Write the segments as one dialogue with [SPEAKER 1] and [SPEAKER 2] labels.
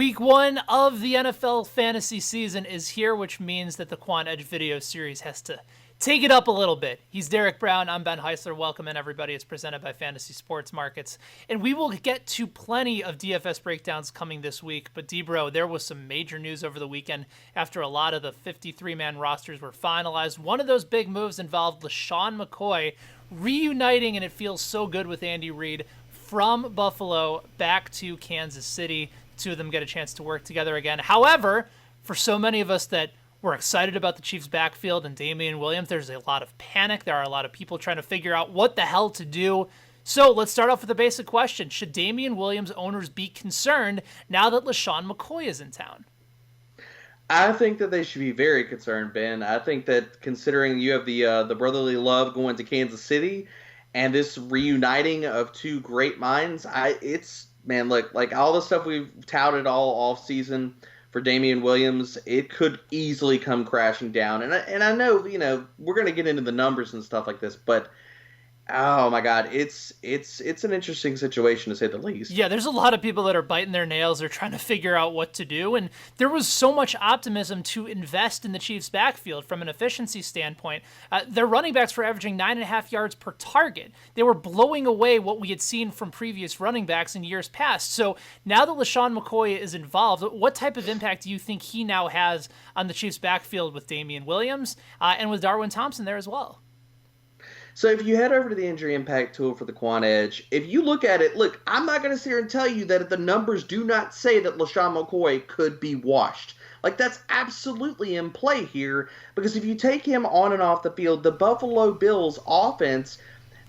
[SPEAKER 1] Week 1 of the NFL fantasy season is here, which means that the Quant Edge Video Series has to take it up a little bit. He's Derek Brown. I'm Ben Heisler. Welcome in, everybody. It's presented by Fantasy Sports Markets. And we will get to plenty of DFS breakdowns coming this week. But DBro, there was some major news over the weekend after a lot of the 53-man rosters were finalized. One of those big moves involved LeSean McCoy reuniting, and it feels so good with Andy Reid, from Buffalo back to Kansas City. Two of them get a chance to work together again. However, for so many of us that we're excited about the Chiefs' backfield and Damian Williams, there's a lot of panic. There are a lot of people trying to figure out what the hell to do. So let's start off with a basic question. Should Damian Williams owners be concerned now that LeSean McCoy is in town?
[SPEAKER 2] I think that they should be very concerned, Ben. I think that considering you have the brotherly love going to Kansas City and this reuniting of two great minds, look, like all the stuff we've touted all off season for Damian Williams, it could easily come crashing down. And I know, we're going to get into the numbers and stuff like this, but oh my God, it's an interesting situation to say the least.
[SPEAKER 1] Yeah, there's a lot of people that are biting their nails. They're trying to figure out what to do. And there was so much optimism to invest in the Chiefs' backfield from an efficiency standpoint. Their running backs were averaging 9.5 yards per target. They were blowing away what we had seen from previous running backs in years past. So now that LeSean McCoy is involved, what type of impact do you think he now has on the Chiefs' backfield with Damian Williams and with Darwin Thompson there as well?
[SPEAKER 2] So if you head over to the injury impact tool for the Quant Edge, if you look at it, look, I'm not going to sit here and tell you that the numbers do not say that LeSean McCoy could be washed. Like, that's absolutely in play here, because if you take him on and off the field, the Buffalo Bills offense,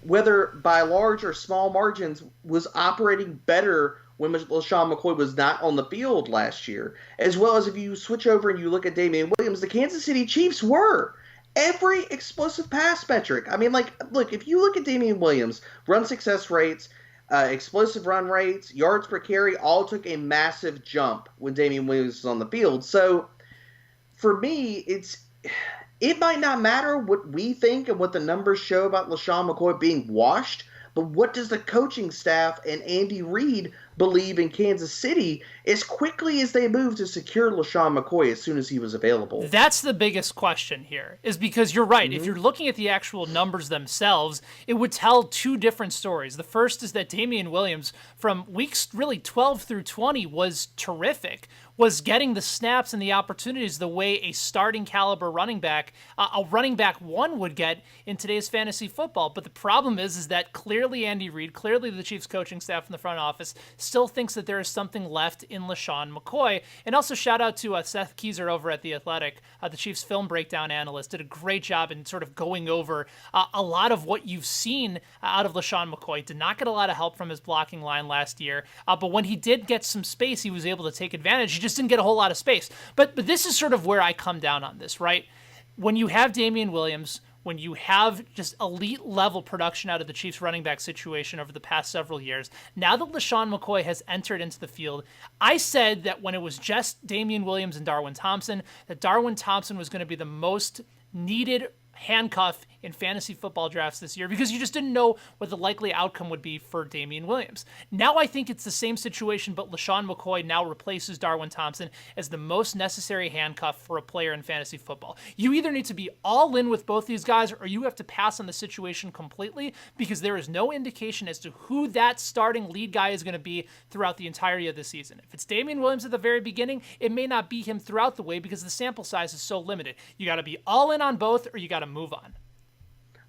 [SPEAKER 2] whether by large or small margins, was operating better when LeSean McCoy was not on the field last year. As well as if you switch over and you look at Damian Williams, the Kansas City Chiefs were. Every explosive pass metric. I mean, look, if you look at Damian Williams, run success rates, explosive run rates, yards per carry, all took a massive jump when Damian Williams was on the field. So, for me, it might not matter what we think and what the numbers show about LeSean McCoy being washed, but what does the coaching staff and Andy Reid believe in Kansas City as quickly as they moved to secure LeSean McCoy as soon as he was available?
[SPEAKER 1] That's the biggest question here, is because you're right. If you're looking at the actual numbers themselves, it would tell two different stories. The first is that Damian Williams, from weeks really 12 through 20, was terrific, was getting the snaps and the opportunities the way a starting caliber running back, a running back one would get in today's fantasy football. But the problem is that clearly Andy Reid, clearly the Chiefs coaching staff in the front office, still thinks that there is something left in LeSean McCoy. And also shout out to Seth Keyser over at The Athletic, the Chiefs film breakdown analyst, did a great job in sort of going over a lot of what you've seen out of LeSean McCoy. Did not get a lot of help from his blocking line last year, but when he did get some space, he was able to take advantage. He just didn't get a whole lot of space. But this is sort of where I come down on this, right? When you have Damian Williams, when you have just elite level production out of the Chiefs running back situation over the past several years, now that LeSean McCoy has entered into the field, I said that when it was just Damian Williams and Darwin Thompson, that Darwin Thompson was going to be the most needed handcuff in fantasy football drafts this year because you just didn't know what the likely outcome would be for Damian Williams. Now I think it's the same situation, but LeSean McCoy now replaces Darwin Thompson as the most necessary handcuff for a player in fantasy football. You either need to be all in with both these guys or you have to pass on the situation completely because there is no indication as to who that starting lead guy is going to be throughout the entirety of the season. If it's Damian Williams at the very beginning, it may not be him throughout the way because the sample size is so limited. You got to be all in on both or you got to move on.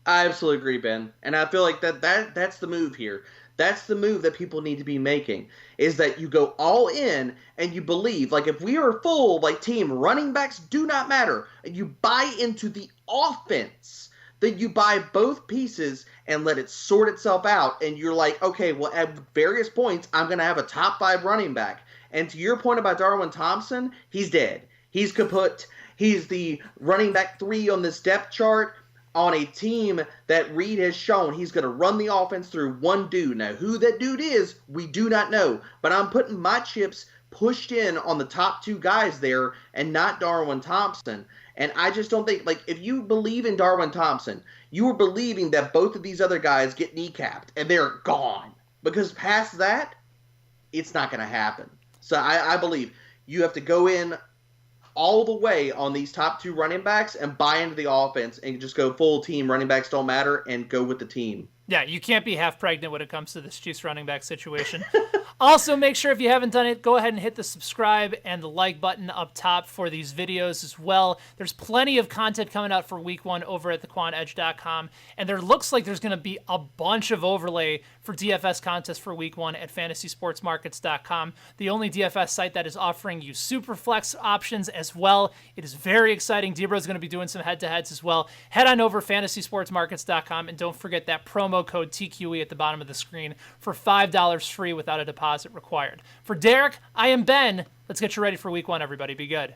[SPEAKER 2] I absolutely agree, Ben. And I feel like that's the move here. That's the move that people need to be making, is that you go all in and you believe, like if we are a full team, running backs do not matter, and you buy into the offense, then you buy both pieces and let it sort itself out. And you're like, okay, well, at various points, I'm going to have a top 5 running back. And to your point about Darwin Thompson, he's dead. He's kaput. He's the running back 3 on this depth chart on a team that Reid has shown he's going to run the offense through one dude. Now, who that dude is, we do not know. But I'm putting my chips pushed in on the top 2 guys there and not Darwin Thompson. And I just don't think, if you believe in Darwin Thompson, you are believing that both of these other guys get kneecapped and they're gone. Because past that, it's not going to happen. So I believe you have to go in all the way on these top 2 running backs and buy into the offense and just go full team. Running backs don't matter, and go with the team.
[SPEAKER 1] Yeah, you can't be half pregnant when it comes to this Chiefs running back situation. Also, make sure if you haven't done it, go ahead and hit the subscribe and the like button up top for these videos as well. There's plenty of content coming out for week 1 over at thequantedge.com, and there looks like there's going to be a bunch of overlay for DFS contests for week 1 at fantasysportsmarkets.com, the only DFS site that is offering you super flex options as well. It is very exciting. DBro is going to be doing some head-to-heads as well. Head on over fantasysportsmarkets.com, and don't forget that promo code TQE at the bottom of the screen for $5 free without a deposit required. For Derek, I am Ben. Let's get you ready for week 1, everybody. Be good.